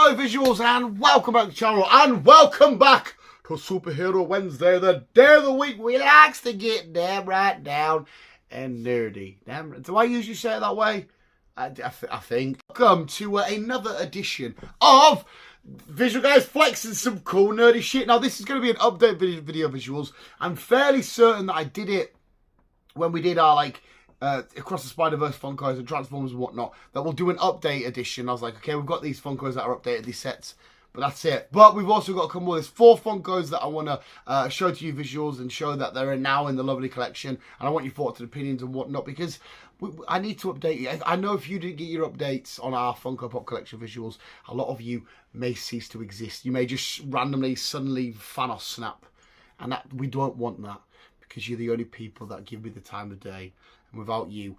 Hello visuals and welcome back to the channel and welcome back to Superhero Wednesday, the day of the week we likes to get damn right down and nerdy. Damn, do I usually say it that way? I think. Welcome to another edition of Visual Guys flexing some cool nerdy shit. Now this is going to be an update video visuals. I'm fairly certain that I did it when we did our Across the Spider-Verse Funkos and Transformers and whatnot, that we'll do an update edition. I was like, okay, we've got these Funkos that are updated, these sets, but that's it. But we've also got a couple more. There's 4 Funkos that I want to show to you visuals and show that they're now in the lovely collection. And I want your thoughts and opinions and whatnot, because I need to update you. I know if you didn't get your updates on our Funko Pop Collection visuals, a lot of you may cease to exist. You may just randomly, suddenly Thanos snap. And that we don't want that, because you're the only people that give me the time of day. And without you,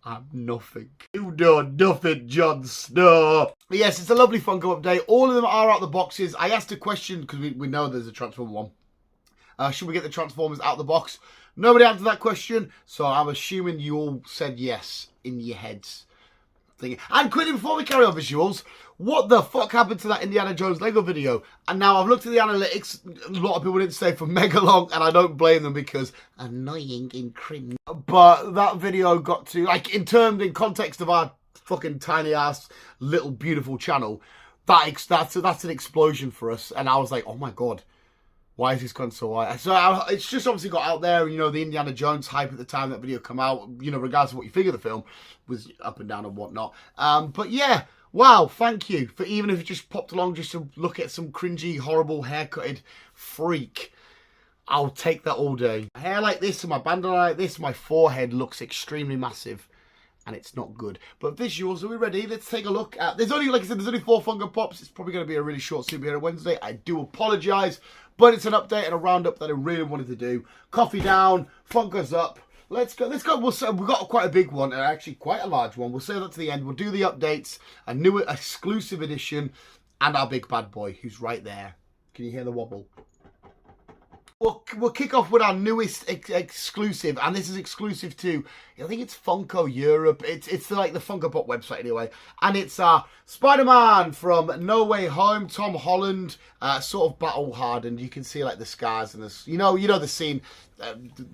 I'm nothing. You know nothing, Jon Snow. But yes, it's a lovely Funko update. All of them are out the boxes. I asked a question, because we know there's a Transformer one. Should we get the Transformers out of the box? Nobody answered that question, so I'm assuming you all said yes in your heads. And quickly, before we carry on visuals, what the fuck happened to that Indiana Jones Lego video? And now I've looked at the analytics. A lot of people didn't stay for mega long, and I don't blame them, because annoying and cringe. But that video got to, in context of our fucking tiny ass little beautiful channel, that's an explosion for us. And I was like, oh my god, why is this gone so high? So it's just obviously got out there, you know, the Indiana Jones hype at the time that video come out, you know, regardless of what you think of the film, was up and down and whatnot. But yeah, wow, thank you for, even if you just popped along just to look at some cringy, horrible, haircutted freak. I'll take that all day. Hair like this and my bandana like this, my forehead looks extremely massive. And it's not good. But visuals, are we ready? Let's take a look at... There's only, like I said, there's only 4 Funko Pops. It's probably going to be a really short Superhero Wednesday. I do apologise. But it's an update and a roundup that I really wanted to do. Coffee down, Funkos up. Let's go. Let's go. We've got quite a big one, and actually quite a large one. We'll save that to the end. We'll do the updates, a new exclusive edition, and our big bad boy, who's right there. Can you hear the wobble? We'll kick off with our newest exclusive, and this is exclusive to, I think it's Funko Europe. It's like the Funko Pop website anyway, and it's Spider-Man from No Way Home, Tom Holland, sort of battle hardened. You can see like the scars and this, you know the scene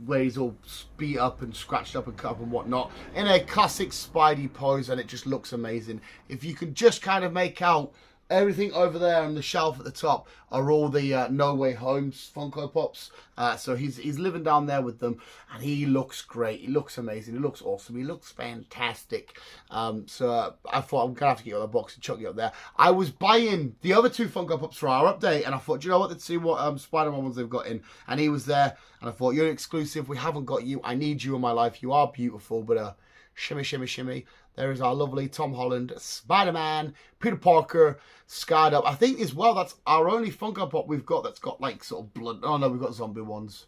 where he's all beat up and scratched up and cut up and whatnot in a classic Spidey pose, and it just looks amazing. If you can just kind of make out. Everything over there on the shelf at the top are all the No Way Home Funko Pops. So he's living down there with them, and he looks great. He looks amazing. He looks awesome. He looks fantastic. So I thought I'm going to have to get you on the box and chuck you up there. I was buying the other 2 Funko Pops for our update, and I thought, you know what, let's see what Spider-Man ones they've got in. And he was there, and I thought, you're an exclusive. We haven't got you. I need you in my life. You are beautiful, but shimmy, shimmy, shimmy. There is our lovely Tom Holland, Spider-Man, Peter Parker, scarred up. I think as well, that's our only Funko Pop we've got that's got like sort of blood. Oh no, we've got zombie ones.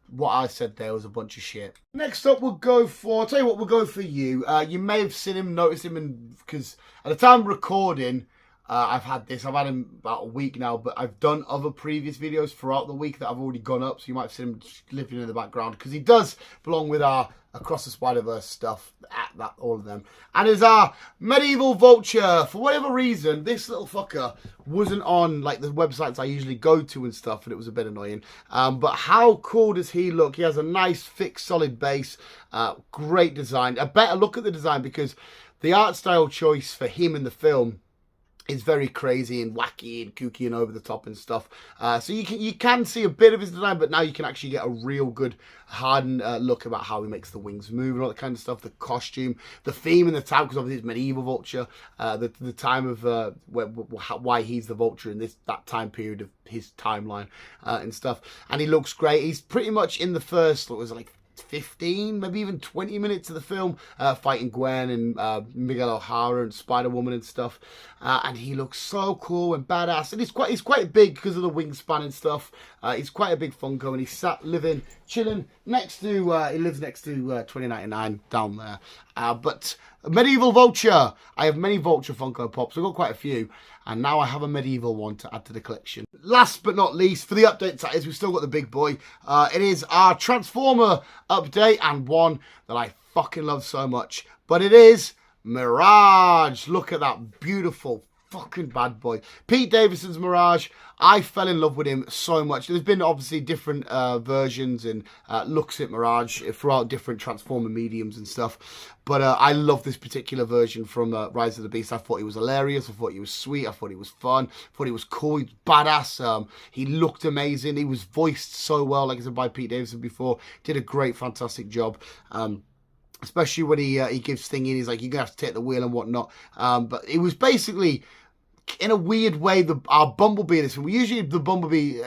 What I said there was a bunch of shit. Next up, we'll go for, I'll tell you what, we'll go for you. You may have seen him, noticed him, because at the time of recording, I've had him about a week now, but I've done other previous videos throughout the week that I've already gone up, so you might have seen him living in the background, because he does belong with our Across the Spider-Verse stuff, all of them. And is our Medieval Vulture. For whatever reason, this little fucker wasn't on like the websites I usually go to and stuff, and it was a bit annoying. But how cool does he look? He has a nice, thick, solid base. Great design. A better look at the design, because the art style choice for him in the film is very crazy and wacky and kooky and over the top and stuff. So you can see a bit of his design, but now you can actually get a real good hardened look about how he makes the wings move and all that kind of stuff. The costume, the theme in the town, because obviously it's medieval Vulture. The time of why he's the Vulture in that time period of his timeline and stuff. And he looks great. He's pretty much in the first, what was it, like 15, maybe even 20 minutes of the film, fighting Gwen and Miguel O'Hara and Spider-Woman and stuff, and he looks so cool and badass, and he's quite big because of the wingspan and stuff. He's quite a big Funko, and he's chilling next to, he lives next to 2099 down there. But Medieval Vulture, I have many Vulture Funko Pops. I've got quite a few, and now I have a medieval one to add to the collection. Last but not least, for the updates, that is, we've still got the big boy. It is our Transformer update, and one that I fucking love so much. But it is Mirage. Look at that beautiful fucking bad boy. Pete Davidson's Mirage, I fell in love with him so much. There's been obviously different versions and looks at Mirage throughout different Transformer mediums and stuff. But I love this particular version from Rise of the Beast. I thought he was hilarious. I thought he was sweet. I thought he was fun. I thought he was cool. He was badass. He looked amazing. He was voiced so well, like I said, by Pete Davidson before. Did a great, fantastic job. Especially when he gives Sting in, he's like, you're going to have to take the wheel and whatnot. But it was basically, in a weird way, our Bumblebee in this film. Usually the Bumblebee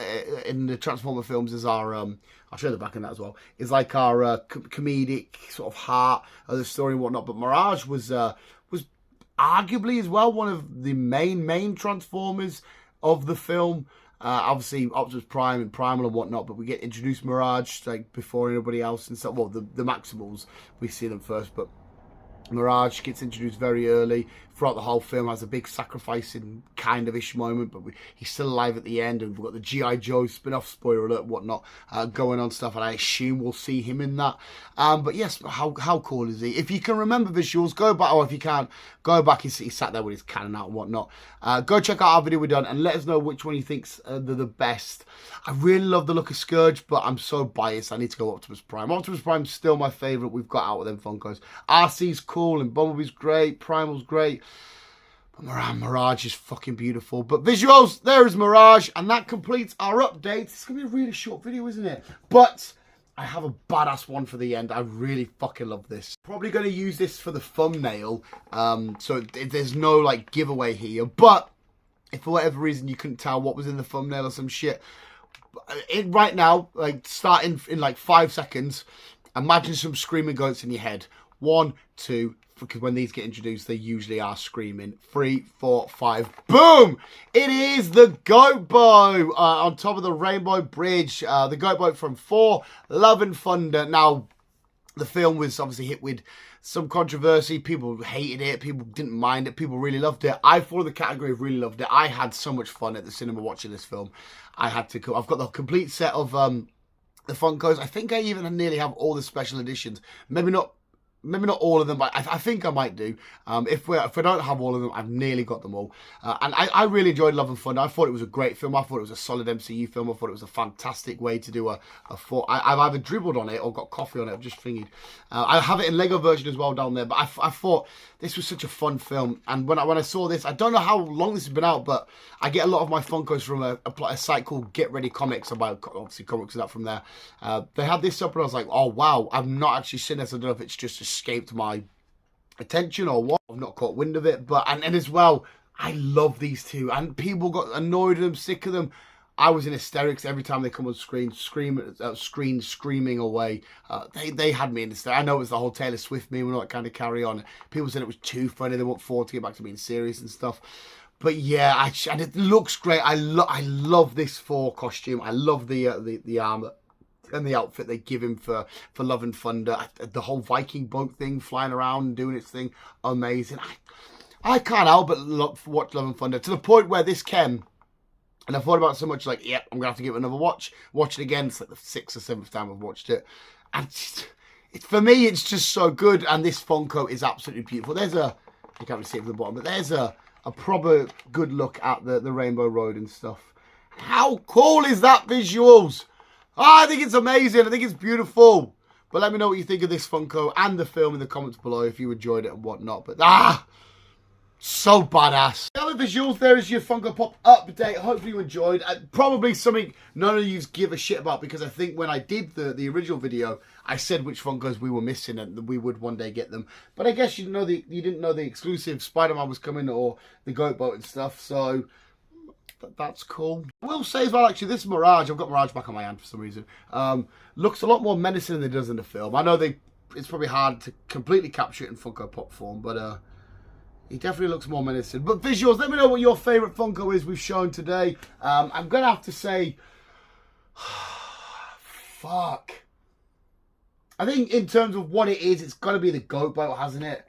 in the Transformer films is our, I'll show the back in that as well, is like our comedic sort of heart of the story and whatnot. But Mirage was arguably as well one of the main Transformers of the film. Obviously Optimus Prime and Primal and whatnot, but we get introduced Mirage like before anybody else and stuff. Well, the Maximals, we see them first, but Mirage gets introduced very early throughout the whole film, has a big sacrificing kind of ish moment, but he's still alive at the end, and we've got the G.I. Joe spin-off, spoiler alert, whatnot, going on stuff, and I assume we'll see him in that. But yes, how cool is he? If you can remember visuals, go back, or if you can't, go back. He sat there with his cannon out and whatnot. Go check out our video we've done and let us know which one you think's the best. I really love the look of Scourge, but I'm so biased. I need to go Optimus Prime. Optimus Prime's still my favourite we've got out of them Funkos. RC's cool and Bumblebee's great. Primal's great. But Mirage is fucking beautiful. But visuals, there is Mirage, and that completes our update. It's going to be a really short video, isn't it? But I have a badass one for the end. I really fucking love this. Probably going to use this for the thumbnail. So there's no like giveaway here. But if for whatever reason you couldn't tell what was in the thumbnail or some shit, right now, like starting in like 5 seconds, imagine some screaming goats in your head. 1, 2, because when these get introduced, they usually are screaming. 3, 4, 5, boom! It is the Goat Boat on top of the Rainbow Bridge. The Goat Boat from Thor, Love and Thunder. Now, the film was obviously hit with some controversy. People hated it. People didn't mind it. People really loved it. I fall in the category of really loved it. I had so much fun at the cinema watching this film. I've got the complete set of the Funkos. I think I even nearly have all the special editions. Maybe not all of them, but I think I might do. If I don't have all of them, I've nearly got them all. And I really enjoyed Love and Thunder. I thought it was a great film. I thought it was a solid MCU film. I thought it was a fantastic way to do I've either dribbled on it or got coffee on it. I've just fingered. I have it in Lego version as well down there. But I thought this was such a fun film. And when I saw this, I don't know how long this has been out, but I get a lot of my Funkos from a site called Get Ready Comics. I buy obviously comics and that from there. They had this up and I was like, oh wow, I've not actually seen this. I don't know if it's just escaped my attention or what. I've not caught wind of it, but and as well, I love these two, and people got annoyed of them, sick of them. I was in hysterics every time they come on screen, screaming away. They had me in hysterics. I know it was the whole Taylor Swift meme and all that kind of carry on. People said it was too funny. They want Ford to get back to being serious and stuff. But yeah, and it looks great. I love this Thor costume. I love the armor and the outfit they give him for Love and Thunder. The whole Viking boat thing, flying around and doing its thing, amazing. I can't help but watch Love and Thunder to the point where this came, and I thought about it so much, like, yeah, I'm gonna have to give it another watch it again. It's like the 6th or 7th time I've watched it, and for me, it's just so good. And this Funko is absolutely beautiful. You can't really see it from the bottom, but there's a proper good look at the Rainbow Road and stuff. How cool is that visuals? Oh, I think it's amazing. I think it's beautiful. But let me know what you think of this Funko and the film in the comments below if you enjoyed it and whatnot. But so badass. The other visuals, there is your Funko Pop update. Hopefully you enjoyed. Probably something none of you give a shit about, because I think when I did the original video, I said which Funkos we were missing and that we would one day get them. But I guess you didn't know the exclusive Spider-Man was coming or the Goat Boat and stuff. So that's cool. I will say as well, actually, this Mirage, I've got Mirage back on my hand for some reason, looks a lot more menacing than it does in the film. I know it's probably hard to completely capture it in Funko Pop form, but he definitely looks more menacing. But visuals, let me know what your favourite Funko is we've shown today. I'm going to have to say, fuck. I think in terms of what it is, it's got to be the Goat Boat, hasn't it?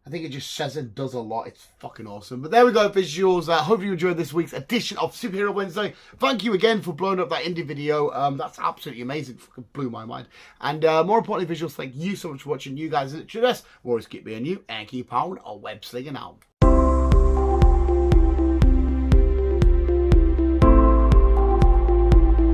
I think it just says and does a lot. It's fucking awesome. But there we go, visuals. Hope you enjoyed this week's edition of Superhero Wednesday. Thank you again for blowing up that indie video. That's absolutely amazing. Fucking blew my mind. And more importantly, visuals, thank you so much for watching. You guys are literally the best. Always keep being you and keep on a web slinging out.